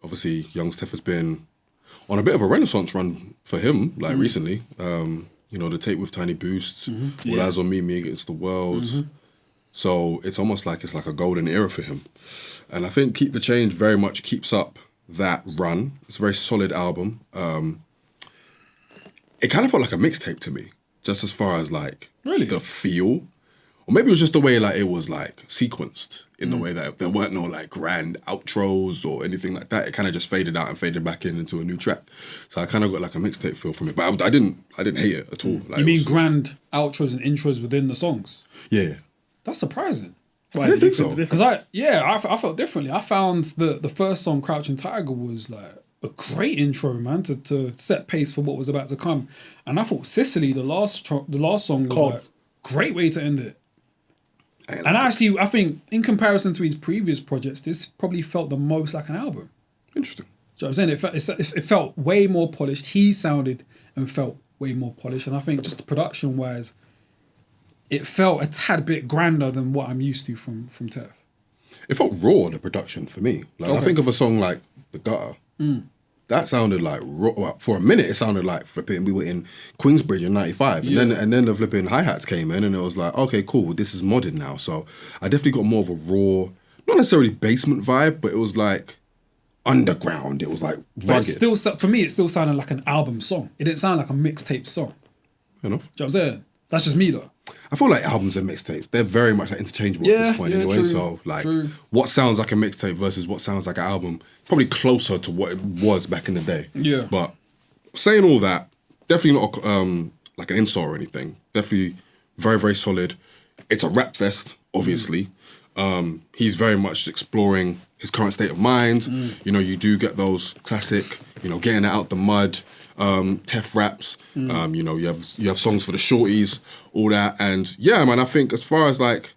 obviously Young Steph has been on a bit of a renaissance run for him, like recently. You know, the tape with Tiny Boost, All Eyes on Me, Me Against the World. So it's almost like it's like a golden era for him. And I think Keep the Change very much keeps up that run. It's a very solid album. It kind of felt like a mixtape to me, just as far as like the feel. Or maybe it was just the way like it was like sequenced in the way that there weren't no like grand outros or anything like that. It kind of just faded out and faded back into a new track. So I kind of got like a mixtape feel from it, but I didn't hate it at all. Like, you mean grand outros and intros within the songs? Yeah. That's surprising. I didn't think so. Because I felt differently. I found the first song, Crouching Tiger, was like a great intro, man, to set pace for what was about to come. And I thought Sicily, the last song, was like great way to end it. And actually, I think in comparison to his previous projects, this probably felt the most like an album. Interesting. Do you know what I'm saying? It felt way more polished. He sounded and felt way more polished. And I think just production-wise, it felt a tad bit grander than what I'm used to from Tef. It felt raw, the production, for me. Like I think of a song like The Gutter. That sounded like raw. Well, for a minute, it sounded like flipping. We were in Queensbridge in '95, and then the flipping hi-hats came in, and it was like, okay, cool, this is modded now. So I definitely got more of a raw, not necessarily basement vibe, but it was like underground. It was like rugged. But for me, it still sounded like an album song. It didn't sound like a mixtape song. Fair enough. Do you know what I'm saying? That's just me though. I feel like albums and mixtapes, they're very much like interchangeable at this point anyway. True, so like what sounds like a mixtape versus what sounds like an album, probably closer to what it was back in the day. Yeah. But saying all that, definitely not like an insult or anything. Definitely very, very solid. It's a rap fest, obviously. He's very much exploring his current state of mind. You know, you do get those classic, you know, getting it out the mud, Tef raps. You know, you have songs for the shorties, all that. And yeah, man, I think as far as like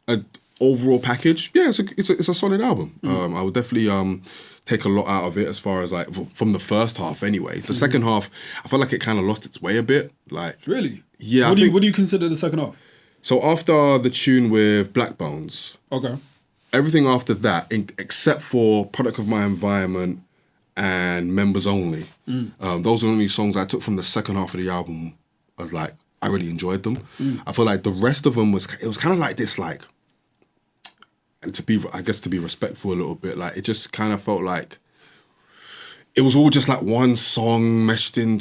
a overall package, yeah, it's a solid album. I would definitely take a lot out of it as far as like from the first half anyway. The second half, I felt like it kind of lost its way a bit. Like really? Yeah. What do you consider the second half? So after the tune with Blaqbonez, okay, everything after that, except for Product of My Environment and Members Only, those are the only songs I took from the second half of the album. I was like, I really enjoyed them. I feel like the rest of them was kind of like this, like, and to be respectful a little bit, like it just kind of felt like it was all just like one song meshed in.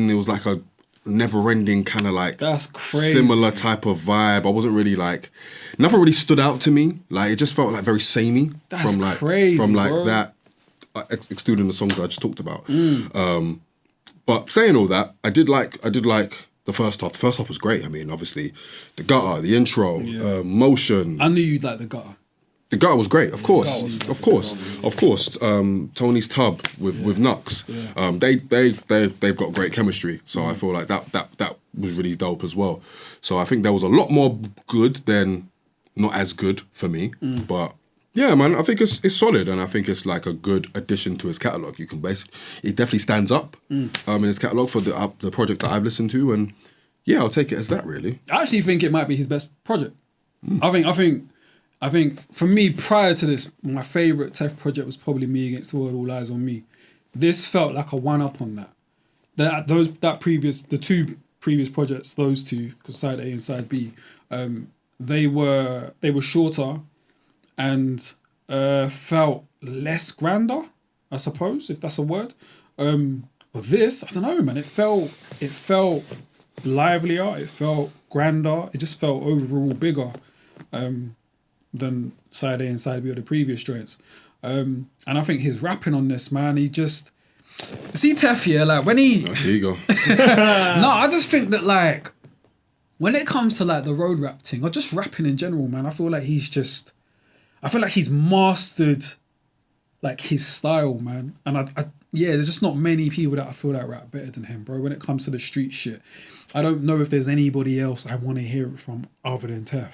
It was like a never-ending kind of like that's crazy similar type of vibe. I wasn't really like, nothing really stood out to me. Like it just felt like very samey from like bro. That, excluding the songs I just talked about. But saying all that, I did like the first half. The first half was great. I mean, obviously, the gutter, the intro, motion. I knew you'd like the gutter. The gutter was great, of course. Tony's Tub with Knucks. They've got great chemistry. So I feel like that was really dope as well. So I think there was a lot more good than not as good for me. But yeah, man, I think it's solid, and I think it's like a good addition to his catalogue. It definitely stands up in his catalogue for the project that I've listened to, and yeah, I'll take it as that really. I actually think it might be his best project. I think for me, prior to this, my favourite Tef project was probably Me Against the World, All Eyes on Me. This felt like a one-up on that. The two previous projects, those two, because side A and side B, they were shorter and felt less grander, I suppose, if that's a word. But this, I don't know, man. It felt livelier. It felt grander. It just felt overall bigger. Than side A and side B of the previous joints. And I think his rapping on this, man, he just... See Tef, yeah, like when he... Oh, here you go. No, I just think that like, when it comes to like the road rap thing, or just rapping in general, man, I feel like he's mastered like his style, man. And there's just not many people that I feel that rap better than him, bro. When it comes to the street shit, I don't know if there's anybody else I want to hear it from other than Tef.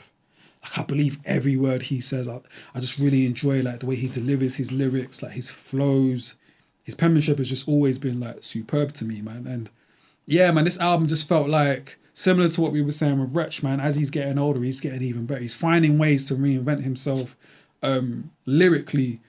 Like, I believe every word he says. I just really enjoy like the way he delivers his lyrics, like his flows. His penmanship has just always been like superb to me, man. And yeah, man, this album just felt like similar to what we were saying with Wretch, man. As he's getting older, he's getting even better. He's finding ways to reinvent himself lyrically.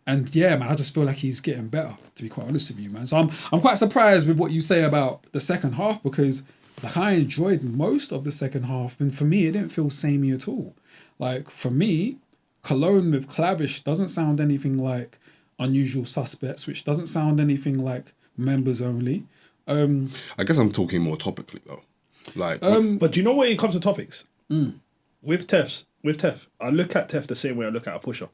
And yeah, man, I just feel like he's getting better, to be quite honest with you, man. So I'm quite surprised with what you say about the second half, because like I enjoyed most of the second half, and for me it didn't feel samey at all. Like for me, Cologne with Clavish doesn't sound anything like Unusual Suspects, which doesn't sound anything like Members Only. I guess I'm talking more topically though. Like, but do you know when it comes to topics? With Tef, I look at Tef the same way I look at a Pusher.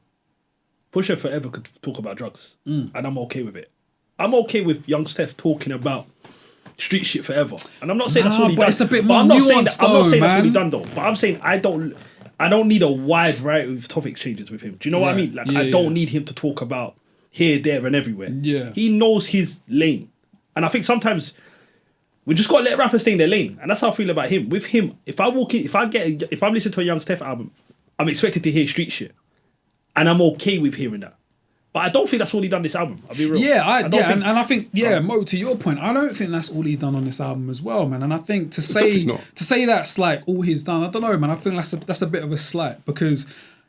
Pusher forever could talk about drugs, and I'm okay with it. I'm okay with young Steph talking about street shit forever, and I'm not saying that's what he done. It's a bit more nuanced, I'm not saying that's what he man. done though. But I'm saying I don't need a wide variety of topic changes with him. Do you know what I mean? Like I don't need him to talk about here, there, and everywhere. Yeah, he knows his lane, and I think sometimes we just gotta let rappers stay in their lane, and that's how I feel about him. With him, if I'm listening to a young Steph album, I'm expected to hear street shit. And I'm okay with hearing that. But I don't think that's all he done this album. I'll be real. Yeah, I think Mo, to your point, I don't think that's all he's done on this album as well, man. And I think to say that's like all he's done, I don't know, man. I think that's a bit of a slight, because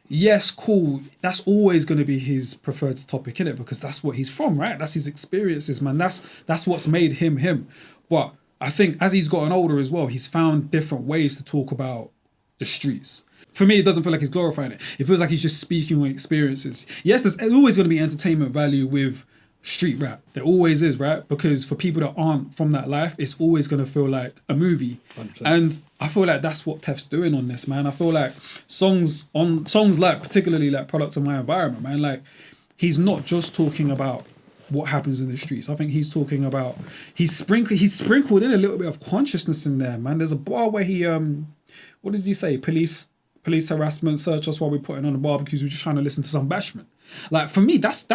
yes, cool, that's always going to be his preferred topic, innit? Because that's what he's from, right? That's his experiences, man. That's what's made him him. But I think as he's gotten older as well, he's found different ways to talk about the streets. For me, it doesn't feel like he's glorifying it. It feels like he's just speaking on experiences. Yes, there's always going to be entertainment value with street rap. There always is, right? Because for people that aren't from that life, it's always going to feel like a movie. 100%. And I feel like that's what Tef's doing on this, man. I feel like songs like, particularly like Products of My Environment, man, like he's not just talking about what happens in the streets. I think he's talking about, he's sprinkled in a little bit of consciousness in there, man. There's a bar where he, what does he say? Police harassment, search us while we're putting on the barbecues. We're just trying to listen to some bashment. Like for me, that's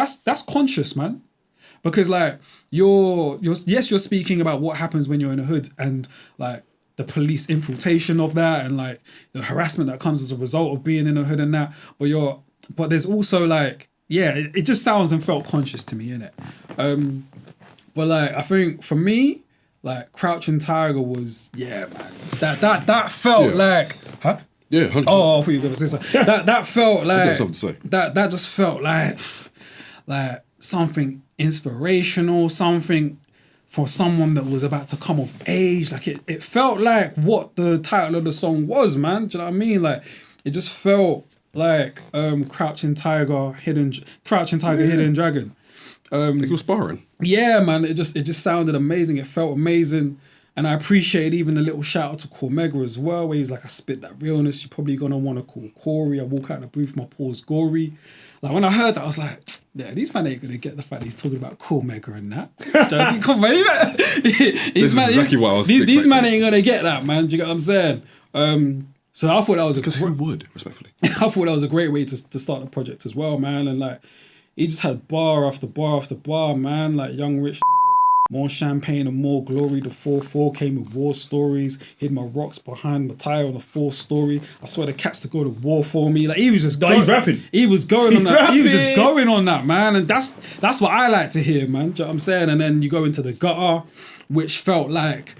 conscious, man. Because like you're speaking about what happens when you're in a hood, and like the police infiltration of that, and like the harassment that comes as a result of being in a hood and that. But there's also like, it just sounds and felt conscious to me, innit? But like I think for me, like Crouching Tiger was, man. That felt like, huh? Yeah, 100%. Oh, I thought you were going to say something. That felt like, I've got something to say. That just felt like something inspirational, something for someone that was about to come of age. Like it felt like what the title of the song was, man. Do you know what I mean? Like it just felt like Crouching Tiger, Hidden Dragon. Like he was sparring. Yeah, man. It just sounded amazing. It felt amazing. And I appreciate even a little shout out to Cormega as well, where he's like, I spit that realness. You're probably going to want to call Corey. I walk out the booth, my paws gory. Like, when I heard that, I was like, yeah, these men ain't going to get the fact that he's talking about Cormega and that. Come on, exactly what I was expecting. These men ain't going to get that, man. Do you get what I'm saying? So I thought that was because who would, respectfully? I thought that was a great way to start the project as well, man. And like, he just had bar after bar after bar, man. Like, young rich. More champagne and more glory. The 4-4 came with war stories. Hid my rocks behind my tire on the 4th story. I swear the cats to go to war for me. Like he was just he's rapping. He was going on that. He was just going on that, man. And that's what I like to hear, man. Do you know what I'm saying? And then you go into the gutter, which felt like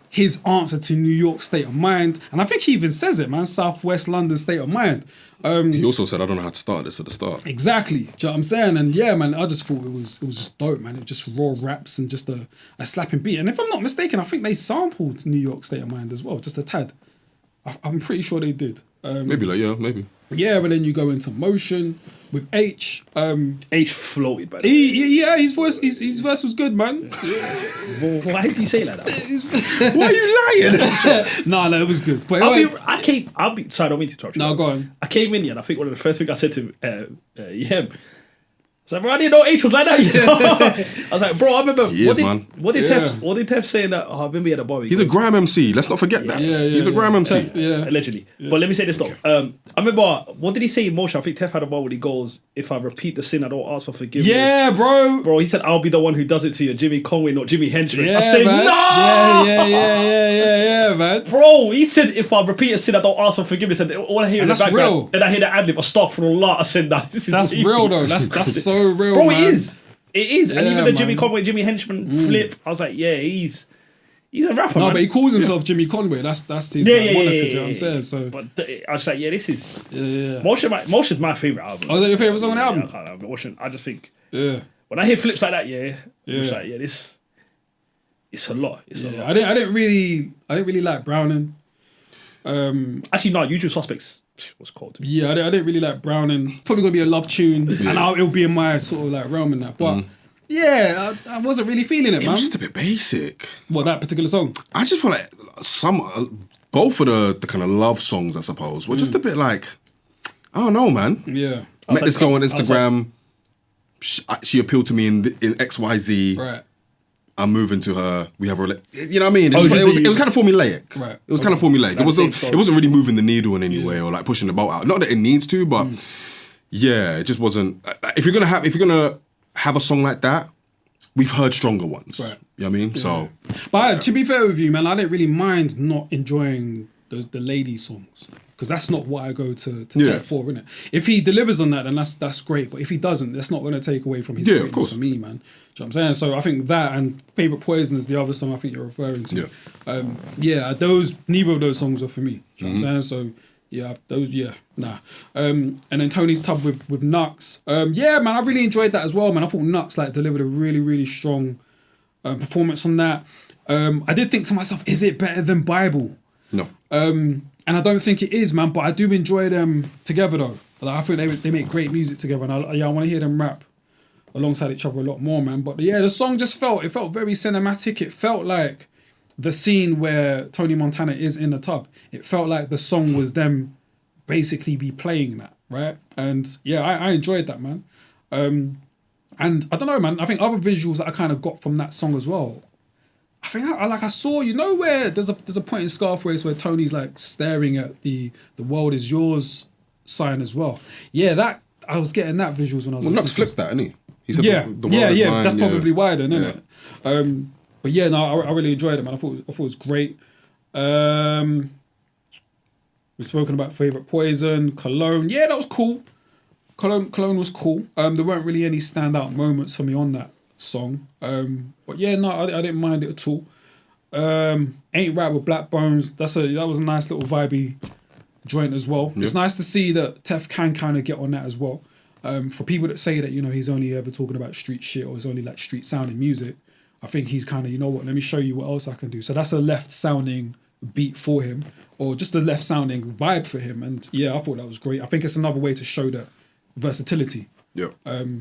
his answer to New York State of Mind. And I think he even says it, man. Southwest London State of Mind. He also said, I don't know how to start this at the start. Exactly. Do you know what I'm saying? And yeah, man, I just thought it was just dope, man. It was just raw raps and just a slapping beat. And if I'm not mistaken, I think they sampled New York State of Mind as well, just a tad. I'm pretty sure they did. Maybe. Yeah, and then you go into Motion with Aitch. Aitch floated, by the way. His verse was good, man. Well, why did you say like that? Why are you lying? No, it was good. But sorry, I don't mean to interrupt you. No, go on. I came in here and I think one of the first things I said to Yem, I was like, bro, I didn't know Aitch was like that, you know? I was like, bro, I remember. What did Tef saying that? Oh, I remember he had a bar. He's a grime MC. Let's not forget that. He's a grime MC. Tef, allegedly. Yeah. But let me say this though. I remember, what did he say in Motion? I think Tef had a bar where he goes, if I repeat the sin, I don't ask for forgiveness. Yeah, bro. Bro, he said, I'll be the one who does it to you. Jimmy Conway, not Jimi Hendrix. Yeah, I said, man. no! Yeah, man. Bro, he said, if I repeat a sin, I don't ask for forgiveness. And all I hear in the background, and I hear the ad-lib, I stop for a lot. I said, nah, this is that's real though. That's so real, bro, man. It is. Yeah, and even the Jimmy man. Conway, Jimmy Henchman flip, I was like, yeah, he's He's a rapper. No, man. but he calls himself Jimmy Conway. That's his moniker. Do you know what I'm saying? So, but I was like, this is yeah. Motion's my favorite album. Oh, is that your favorite song on the album? I can't remember. Motion. I just think. Yeah. When I hear flips like that, I'm just like, this. It's a lot. It's a lot. I didn't really like Browning. Actually, no. Usual Suspects was cold. Yeah, I didn't really like Browning. Probably gonna be a love tune, and it'll be in my sort of like realm in that. But yeah, I wasn't really feeling it, man. It was just a bit basic. What, that particular song? I just feel like both of the kind of love songs, I suppose, were just a bit like, I don't know, man. Yeah. Met this girl on Instagram. She appealed to me in XYZ. Right. I'm moving to her. We have a, you know what I mean? It was kind of formulaic. Right. It was kind of formulaic. It wasn't really moving the needle in any way or like pushing the boat out. Not that it needs to, but yeah, it just wasn't. If you're gonna have a song like that, we've heard stronger ones. Right. You know what I mean? Yeah. So, but to be fair with you, man, I didn't really mind not enjoying the lady songs. Because that's not what I go to Tef for, innit? If he delivers on that, then that's great. But if he doesn't, that's not going to take away from his greatness for me, man. Do you know what I'm saying? So I think that and Favourite Poison is the other song I think you're referring to. Yeah. Neither of those songs were for me. Do you know what I'm saying? So nah. And then Tony's Tub with Knucks. Man, I really enjoyed that as well, man. I thought Knucks like delivered a really, really strong performance on that. I did think to myself, is it better than Bible? No. And I don't think it is, man, but I do enjoy them together, though. Like, I think they make great music together, and I want to hear them rap alongside each other a lot more, man. But yeah, the song just felt very cinematic. It felt like the scene where Tony Montana is in the tub. It felt like the song was them basically be playing that, right? And yeah, I enjoyed that, man. And I don't know, man, I think other visuals that I kind of got from that song as well, I think I saw, you know, where there's a point in Scarface where Tony's like staring at the world is yours sign as well. Yeah, that I was getting that visuals when I was. Well, Knucks flipped that, didn't he? He said the world is mine. That's probably why then, isn't it? But yeah, no, I really enjoyed it, man. I thought it was great. We've spoken about Favourite Poison, Cologne. Yeah, that was cool. Cologne was cool. There weren't really any standout moments for me on that song. But yeah, no, I didn't mind it at all. Ain't Right with Blaqbonez. That was a nice little vibey joint as well. Yep. It's nice to see that Tef can kind of get on that as well. For people that say that, you know, he's only ever talking about street shit or he's only like street sounding music, I think he's kind of, you know what, let me show you what else I can do. So that's a left sounding beat for him, or just a left sounding vibe for him. And yeah, I thought that was great. I think it's another way to show that versatility. Yeah.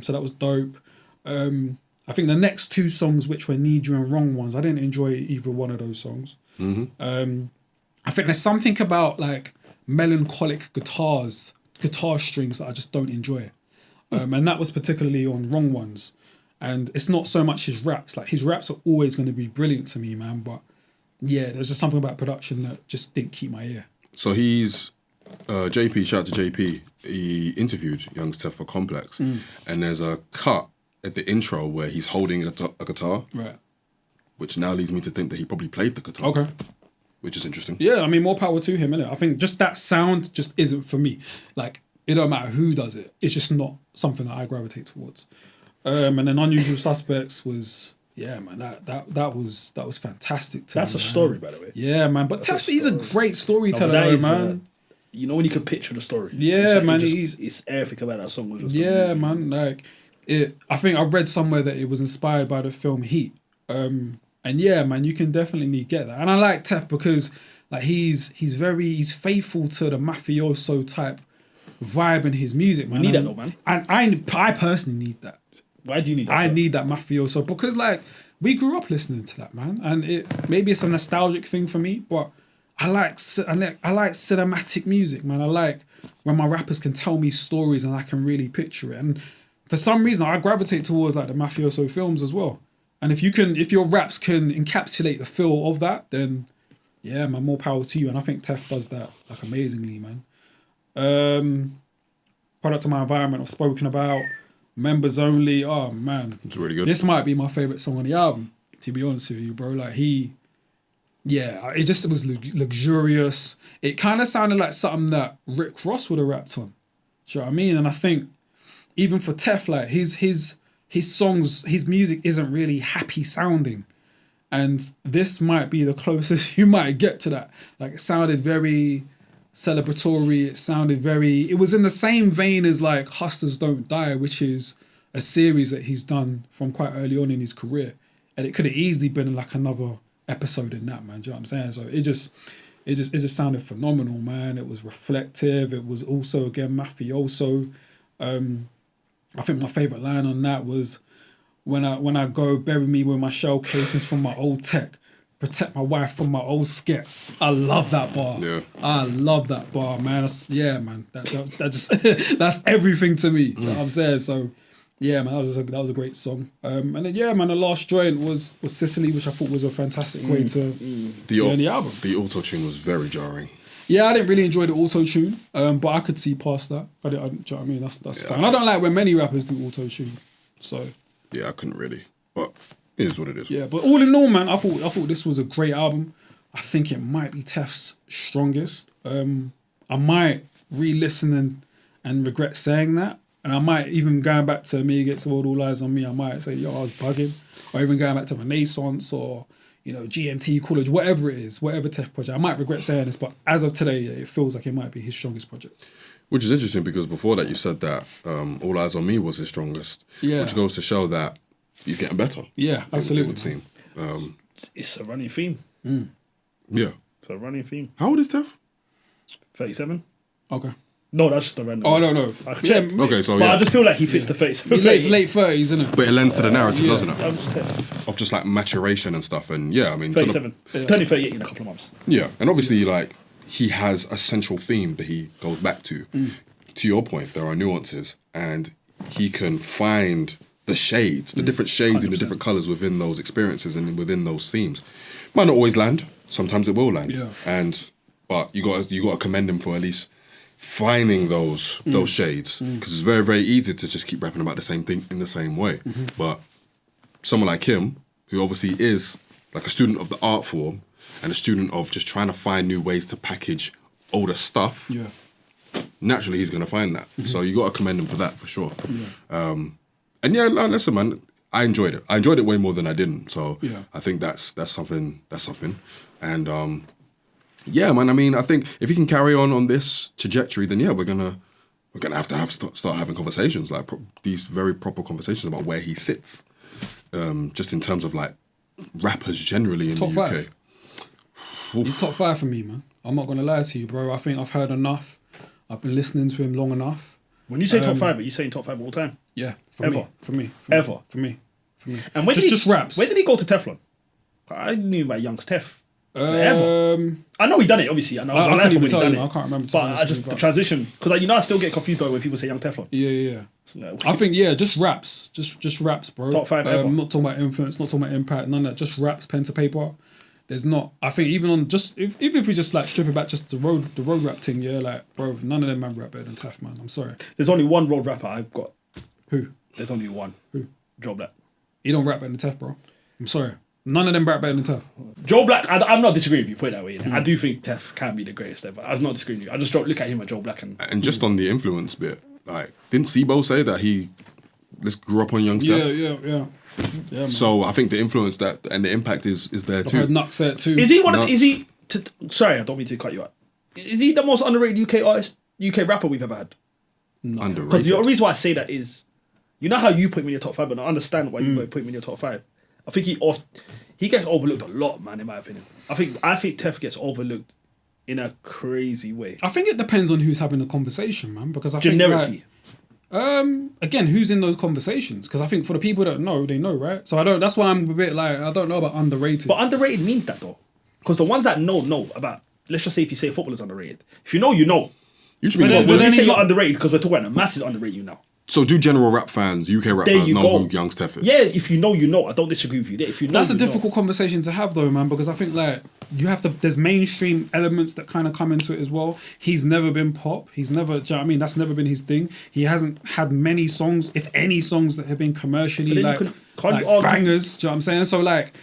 So that was dope. I think the next two songs, which were Need You and Wrong Ones, I didn't enjoy either one of those songs. Mm-hmm. I think there's something about like melancholic guitar strings that I just don't enjoy. And that was particularly on Wrong Ones. And it's not so much his raps. Like, his raps are always going to be brilliant to me, man. But yeah, there's just something about production that just didn't keep my ear. So he's JP, shout out to JP. He interviewed Young Tef for Complex, and there's a cut at the intro where he's holding a guitar, right? Which now leads me to think that he probably played the guitar. Okay, which is interesting. Yeah, I mean, more power to him, innit? I think just that sound just isn't for me. Like, it don't matter who does it; it's just not something that I gravitate towards. And then Unusual Suspects was. Yeah, man, that was fantastic. That's a story, by the way. Yeah, man. But Tef, he's a great storyteller, man. You know when you can picture the story. Yeah, like man. It's everything about that song. Was just man. Like I think I read somewhere that it was inspired by the film Heat. And yeah, man, you can definitely get that. And I like Tef because like he's faithful to the mafioso type vibe in his music, man. You need that though, man. And I personally need that. Why do you need that? I need that mafioso because like we grew up listening to that, man, and maybe it's a nostalgic thing for me, but I like cinematic music, man. I like when my rappers can tell me stories and I can really picture it. And for some reason, I gravitate towards like the mafioso films as well. And if your raps can encapsulate the feel of that, then yeah, man, more power to you. And I think Tef does that like amazingly, man. Product of My Environment I've spoken about. Members Only, oh man, it's really good. This might be my favorite song on the album, to be honest with you, bro. Like it was luxurious. It kind of sounded like something that Rick Ross would have rapped on. Do you know what I mean? And I think even for Tef, like his songs, his music isn't really happy sounding. And this might be the closest you might get to that. Like, it sounded very celebratory. It was in the same vein as like Hustlers Don't Die, which is a series that he's done from quite early on in his career. And it could have easily been like another episode in that, man. Do you know what I'm saying? So it just sounded phenomenal, man. It was reflective. It was also, again, mafioso. I think my favourite line on that was, when I go bury me with my shell casings from my old tech, protect my wife from my old skets. I love that bar. Yeah. I love that bar, man. That just that's everything to me. You know what I'm saying? So yeah, man, that was a great song. And then yeah, man, the last joint was Sicily, which I thought was a fantastic way to end the album. The auto tune was very jarring. Yeah, I didn't really enjoy the auto tune, but I could see past that. Do you know what I mean? That's fine. I don't like when many rappers do auto tune. So yeah, I couldn't really, but it is what it is. Yeah, but all in all, man, I thought this was a great album. I think it might be Tef's strongest. I might re-listen and regret saying that. And I might even, going back to Me Against the World, All Eyes on Me, I might say, yo, I was bugging. Or even going back to Renaissance or, you know, GMT, Coolidge, whatever it is, whatever Tef project. I might regret saying this, but as of today, it feels like it might be his strongest project. Which is interesting because before that you said that All Eyes on Me was his strongest. Yeah. Which goes to show that he's getting better. Yeah, absolutely. It would seem. It's a running theme. Yeah. It's a running theme. How old is Tef? 37. Okay. No, that's just a random. Oh, I don't know. Yeah. Okay, so But I just feel like he fits the 37. Late 30s, isn't it? But it lends to the narrative, yeah. doesn't it? Of just like maturation and stuff. And yeah, I mean... 37. Turning 38 in a couple of months. Yeah, and obviously like he has a central theme that he goes back to. To your point, there are nuances and he can find the shades, the different shades 100%. And the different colours within those experiences and within those themes. Might not always land. Sometimes it will land. Yeah. But you got to commend him for at least finding those shades, because it's very, very easy to just keep rapping about the same thing in the same way. But someone like him, who obviously is like a student of the art form and a student of just trying to find new ways to package older stuff, naturally he's going to find that. So you got to commend him for that, for sure. And yeah, no, listen, man, I enjoyed it. I enjoyed it way more than I didn't. So I think that's something. And yeah, man. I mean, I think if he can carry on this trajectory, then yeah, we're gonna have to start having conversations, like these very proper conversations about where he sits, just in terms of like rappers generally in top the UK. 5. He's top 5 for me, man. I'm not gonna lie to you, bro. I think I've heard enough. I've been listening to him long enough. When you say top 5, are you saying top 5 all time? Yeah, ever. For me. And when just raps. Where did he go to Teflon? I knew about Young's Tef. Forever. I know he done it, obviously. I know. I can't even tell you. I can't remember. But the transition, because I still get confused by when people say Young Teflon. Yeah. So, I think just raps, just raps, bro. Top 5 ever. I'm not talking about influence, not talking about impact, none of that. Just raps, pen to paper. There's not. I think even on even if we just like strip it back, just the road rap thing, yeah, like bro, none of them man rap better than Tef, man. I'm sorry. There's only one road rapper I've got. Who? There's only one. Who? Joe Black. He don't rap better than Tef, bro. I'm sorry. None of them rap better than Tef. Joe Black, I'm not disagreeing with you, put it that way. I do think Tef can be the greatest ever. I'm not disagreeing with you. I just don't look at him and Joe Black and just on the influence bit, like, didn't Sibo say that he grew up on Young Tef? Yeah, man. So I think the influence that and the impact is there too. I heard Knucks say it too. Is he one of the, is he sorry, I don't mean to cut you out. Is he the most underrated UK artist, UK rapper we've ever had? No. Underrated. Because the reason why I say that is, you know how you put me in your top 5, but I understand why you put me in your top 5. I think he gets overlooked a lot, man, in my opinion. I think Tef gets overlooked in a crazy way. I think it depends on who's having the conversation, man. Because I Generically. think again, who's in those conversations? Because I think for the people that know, they know, right? So that's why I'm a bit like, I don't know about underrated. But underrated means that though. Because the ones that know about, let's just say if you say football is underrated. If you know, you know. You should be but then say you're underrated because we're talking about the masses underrate you now. So do general rap fans, UK rap fans know who Young Tef is? Yeah, if you know, you know. I don't disagree with you. If you know, that's a difficult conversation to have though, man, because I think like there's mainstream elements that kind of come into it as well. He's never been pop. He's never, do you know what I mean? That's never been his thing. He hasn't had many songs, if any songs, that have been commercially like bangers. Do you know what I'm saying? So like,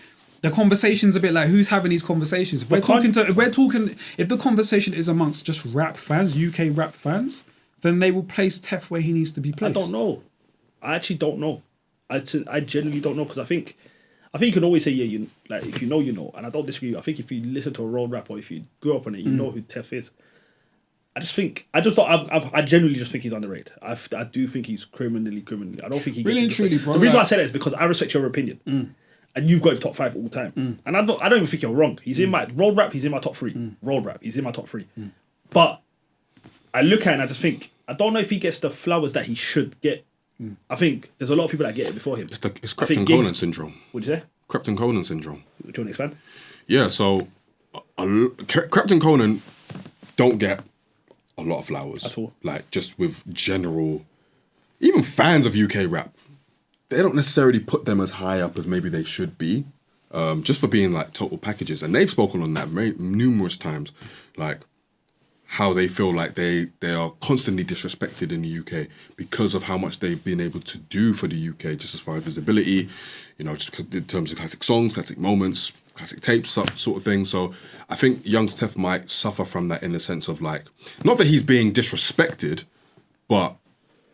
the conversation's a bit like, who's having these conversations? If the conversation is amongst just rap fans, UK rap fans, then they will place Tef where he needs to be placed. I don't know. I actually don't know. I genuinely don't know, because I think I think you can always say, yeah, like if you know, you know. And I don't disagree. I think if you listen to a road rap or if you grew up on it, you know who Tef is. I genuinely just think he's underrated. I do think he's criminally. I don't think he really and truly, bro. The reason why I say that is because I respect your opinion. And you've got him top 5 all time. And I don't even think you're wrong. He's in my road rap, he's in my top 3. Road rap, he's in my top 3. But I look at it and I just think, I don't know if he gets the flowers that he should get. I think there's a lot of people that get it before him. It's Krypton-Conan syndrome. What'd you say? Krypton-Conan syndrome. Do you want to expand? Yeah, so Krypton-Conan don't get a lot of flowers. At all. Like, just with general... Even fans of UK rap, they don't necessarily put them as high up as maybe they should be, just for being, like, total packages. And they've spoken on that numerous times, like... how they feel like they are constantly disrespected in the UK because of how much they've been able to do for the UK, just as far as visibility, you know, just in terms of classic songs, classic moments, classic tapes, sort of thing. So I think young Tef might suffer from that in the sense of like, not that he's being disrespected, but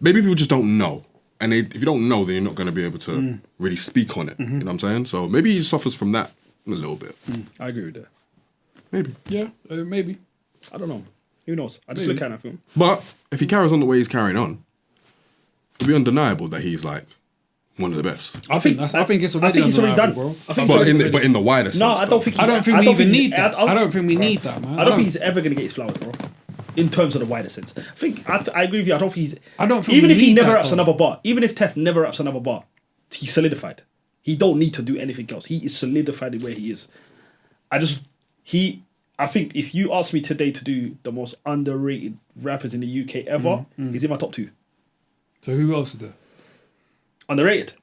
maybe people just don't know. And if you don't know, then you're not going to be able to really speak on it. You know what I'm saying? So maybe he suffers from that a little bit. I agree with that. Maybe. Yeah, maybe. I don't know. Who knows? I just look at him. But if he carries on the way he's carrying on, it'll be undeniable that he's like one of the best. I think it's already done, bro. But in the wider sense. No, I don't think. I don't think we even need that. I don't think we need that, man. I don't think he's ever gonna get his flowers, bro. In terms of the wider sense, I agree with you. I don't think even if he never raps another bar, even if Tef never raps another bar, he's solidified. He don't need to do anything else. He is solidified where he is. I think if you ask me today to do the most underrated rappers in the UK ever, he's in my top 2. So who else is there? Underrated.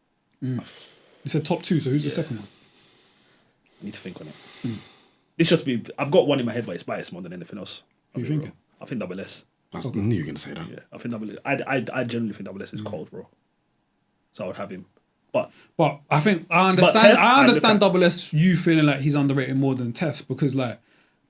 You said top 2, so who's the second one? I need to think on it. It's just me. I've got one in my head, but it's biased more than anything else. Who you thinking? I think Double S. I knew you were going to say that. Yeah, I think Double S. I genuinely think Double S is cold, bro. So I would have him. But I think I understand Double S, you feeling like he's underrated more than Tef, because like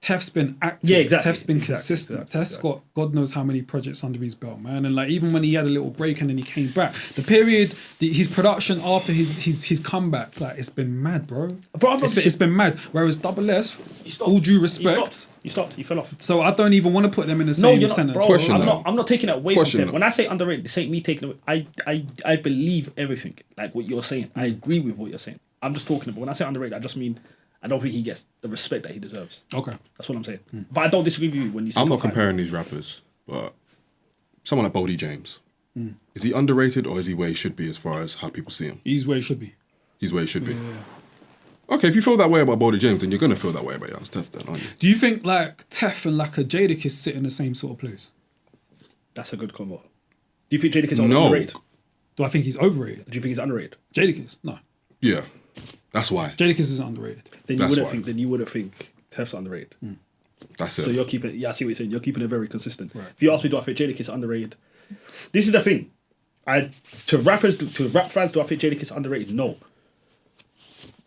Tef's been active. Yeah, exactly. Tef's been consistent. Tef's got God knows how many projects under his belt, man. And like even when he had a little break and then he came back, the period, his production after his comeback, like it's been mad, bro. It's been mad. Whereas Double S, all due respect, you stopped. You fell off. So I don't even want to put them in the same sentence. Bro, I'm not taking it away from them. When I say underrated, this ain't me taking it away. I believe everything like what you're saying. I agree with what you're saying. I'm just talking about when I say underrated, I just mean I don't think he gets the respect that he deserves. Okay. That's what I'm saying. But I don't disagree with you when you say I'm not comparing these rappers, but someone like Boldy James. Is he underrated or is he where he should be as far as how people see him? He's where he should be. He's where he should be. Okay, if you feel that way about Boldy James, then you're going to feel that way about Young Tef then, aren't you? Do you think like Tef and like a Jadakiss sit in the same sort of place? That's a good combo. Do you think Jadakiss is underrated? Do I think he's overrated? Do you think he's underrated? Jadakiss? No. Yeah. That's why. Jadakiss isn't underrated. Then you wouldn't think Tef's underrated. That's it. So you're keeping I see what you're saying. You're keeping it very consistent. Right. If you ask me, do I think Jadakiss is underrated? This is the thing. To rap fans, do I think Jadakiss is underrated? No.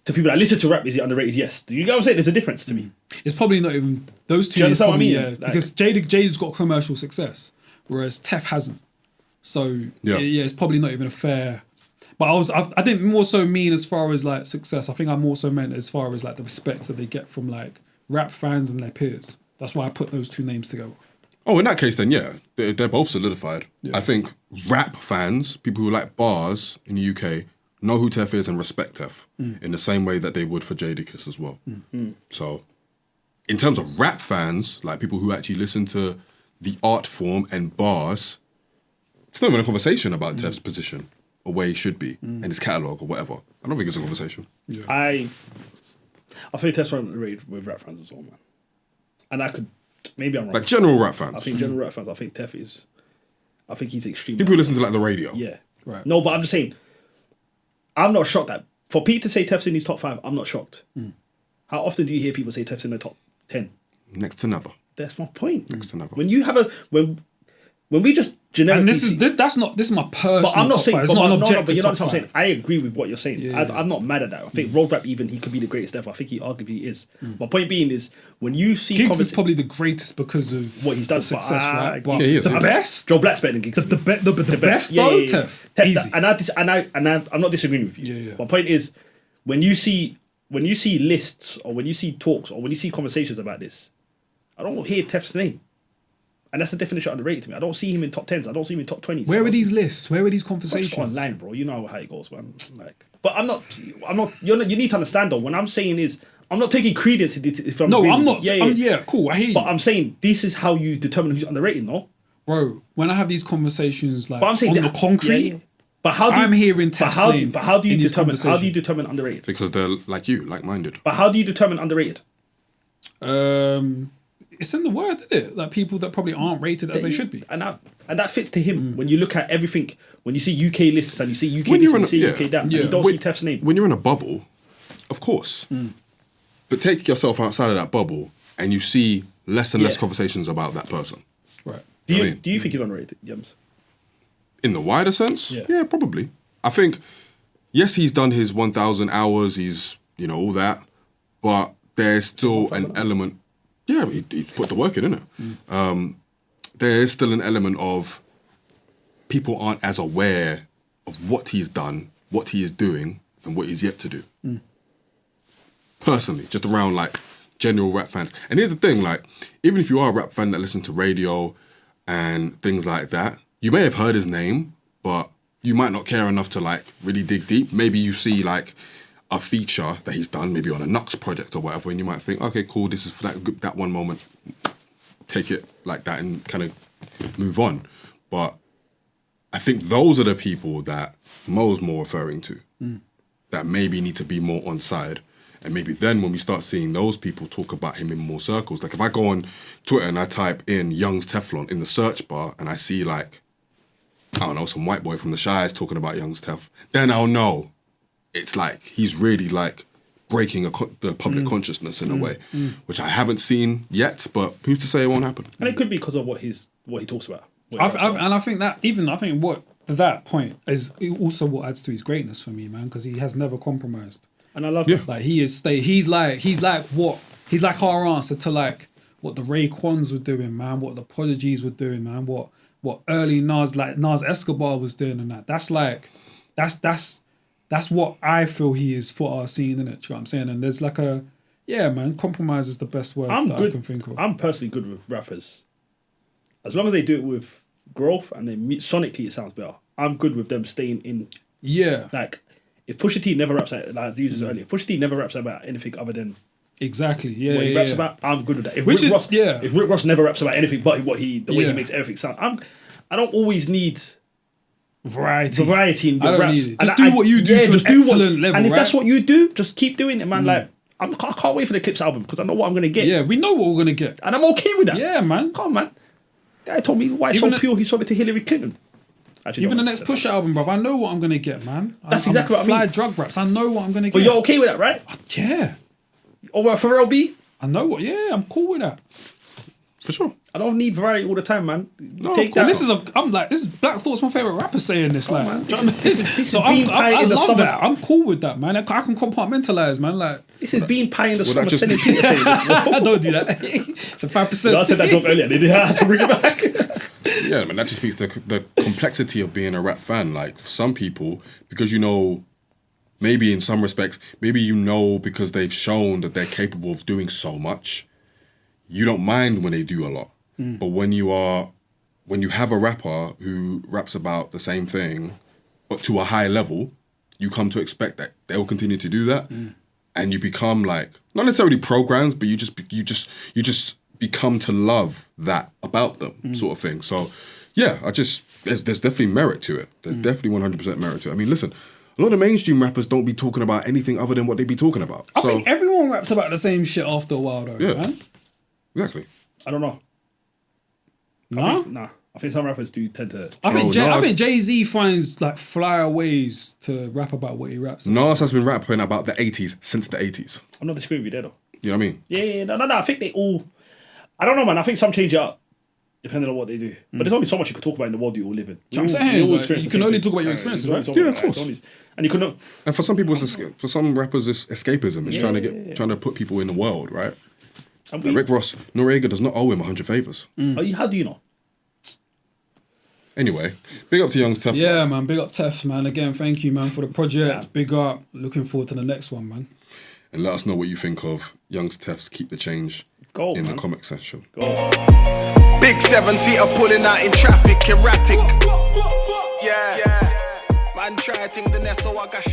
To people that listen to rap, is he underrated? Yes. Do you get what I'm saying? There's a difference to me. It's probably not even those two. Do you understand what I mean? Yeah, because Jada's got commercial success, whereas Tef hasn't. So it's probably not even a fair. But I didn't more so mean as far as like success. I think I more so meant as far as like the respect that they get from like rap fans and their peers. That's why I put those two names together. Oh, in that case, then they're both solidified. Yeah. I think rap fans, people who like bars in the UK, know who Tef is and respect Tef in the same way that they would for Jadakiss as well. So, in terms of rap fans, like people who actually listen to the art form and bars, it's not even a conversation about Tef's position or where he should be and his catalogue or whatever. I don't think it's a conversation. Yeah. I think Tef's underrated with rap fans as well, man. And maybe I'm wrong. Like general rap fans. I think general rap fans. I think Tef is. I think he's extremely. People who listen to like the radio. Yeah. Right. No, but I'm just saying. I'm not shocked that for Pete to say Tef's in his top 5. I'm not shocked. How often do you hear people say Tef's in the top 10? Next to never. That's my point. Next to never. When you have when we just generically, and this is my personal. But I'm not saying, it's not an objective. But you know what I'm top saying. I agree with what you're saying. Yeah. I'm not mad at that. I think road rap he could be the greatest ever. I think he arguably is. My point being is when you see Giggs is probably the greatest because of what he's done. Success, right? But he is, the best. Joe Black's better than Giggs. The best though, Tef. Easy. And I'm not disagreeing with you. Yeah. My point is when you see lists or when you see talks or when you see conversations about this, I don't hear Tef's name. And that's the definition of underrated to me. I don't see him in top 10s. I don't see him in top 20s. Where are these lists? Where are these conversations? Online, bro. You know how it goes, man. Like, but I'm not. You need to understand though. When I'm saying is, I'm not taking credence if I'm. No, I'm not. Yeah, cool. I hear you. But I'm saying this is how you determine who's underrated, no? Bro, when I have these conversations, like, but I'm saying on the concrete, but how do you, I'm hearing Tef's name. But how do you determine underrated? Because they're like you, like-minded. But how do you determine underrated? It's in the word, isn't it? Like people that probably aren't rated as they should be. And that fits to him. When you look at everything, when you see UK lists and you see UK this and you see UK that, and you don't see Tef's name. When you're in a bubble, of course. But take yourself outside of that bubble and you see less and less conversations about that person. Right. Do you think he's underrated, Yums? In the wider sense? Yeah, probably. I think, yes, he's done his 1,000 hours, he's, all that, but there's still an element. Yeah, he put the work in, innit? There is still an element of people aren't as aware of what he's done, what he is doing, and what he's yet to do. Personally, just around like general rap fans. And here's the thing, like, even if you are a rap fan that listens to radio and things like that, you may have heard his name, but you might not care enough to like really dig deep. Maybe you see like a feature that he's done, maybe on a Knucks project or whatever, and you might think, okay, cool, this is for that one moment. Take it like that and kind of move on. But I think those are the people that Mo's more referring to, that maybe need to be more on side. And maybe then when we start seeing those people talk about him in more circles, like if I go on Twitter and I type in Young's Teflon in the search bar and I see like, I don't know, some white boy from the Shires talking about Young's Tef, then I'll know it's like he's really like breaking the public consciousness in a way, which I haven't seen yet, but who's to say it won't happen? And it could be because of what he talks about. And I think what that point is also what adds to his greatness for me, man, because he has never compromised. And I love that. Like he's like our answer to like what the Raekwons were doing, man, what the Prodigies were doing, man, what early Nas Escobar was doing, and that's what I feel he is for our scene, innit? Do you know what I'm saying? And there's like compromise is the best word I can think of. I'm personally good with rappers. As long as they do it with growth and then sonically it sounds better. I'm good with them staying in. Yeah. Like, if Pusha T never raps, like I used this earlier, Pusha T never raps about anything other than exactly what he raps about. I'm good with that. If Rick Ross never raps about anything but the way he makes everything sound, I don't always need variety in your raps. Just do what you do to an excellent level. And if that's what you do, just keep doing it, man. Like I can't wait for the Clips album because I know what I'm gonna get. Yeah, we know what we're gonna get, and I'm okay with that. Yeah, man. Come on, man. Guy told me why so pure he sold it to Hillary Clinton. Actually, even the next Pusha album, bro, I know what I'm gonna get, man. That's exactly what I mean. Fly drug raps, I know what I'm gonna get. But you're okay with that, right? Yeah. Over Pharrell B? I know what. Yeah, I'm cool with that. For sure. I don't need variety all the time, man. No, this is Black Thought's my favorite rapper saying this, like. Man. So I love that. I'm cool with that, man. I can compartmentalize, man. Like this is bean pie in the summer. Sending people saying this. Don't do that. It's a 5%. I said that joke earlier. They didn't have to bring it back. Yeah, man. That just speaks to the complexity of being a rap fan. Like for some people, because maybe in some respects, because they've shown that they're capable of doing so much, you don't mind when they do a lot. But when you have a rapper who raps about the same thing, but to a high level, you come to expect that they'll continue to do that, and you become like not necessarily programmed, but you just become to love that about them, sort of thing. So, yeah, there's definitely merit to it. There's definitely 100% merit to it. I mean, listen, a lot of mainstream rappers don't be talking about anything other than what they be talking about. I think everyone raps about the same shit after a while, though. Yeah, man. Exactly. I don't know. Nah. I think some rappers do tend to. I think Jay-Z finds like flyer ways to rap about what he raps about. Nas has been rapping about the 80s since the 80s. I'm not disagreeing with you there, though. You know what I mean? Yeah. No. I think they all. I don't know, man. I think some change it up depending on what they do. But there's only so much you could talk about in the world you all live in. I'm saying you can only talk about your experiences, right? Yeah, of course. And you could not. And for some people, for some rappers, it's escapism. It's trying to put people in the world, right? Rick Ross, Noriega does not owe him 100 favors. How do you know? Anyway, big up to Young's Tef. Yeah, man. Big up Tef, man. Again, thank you, man, for the project. Yeah. Big up. Looking forward to the next one, man. And let us know what you think of Young's Tef's Keep the Change in the comment section. Big 7-seater pulling out in traffic, erratic. Yeah. Man try to think the nest, so I got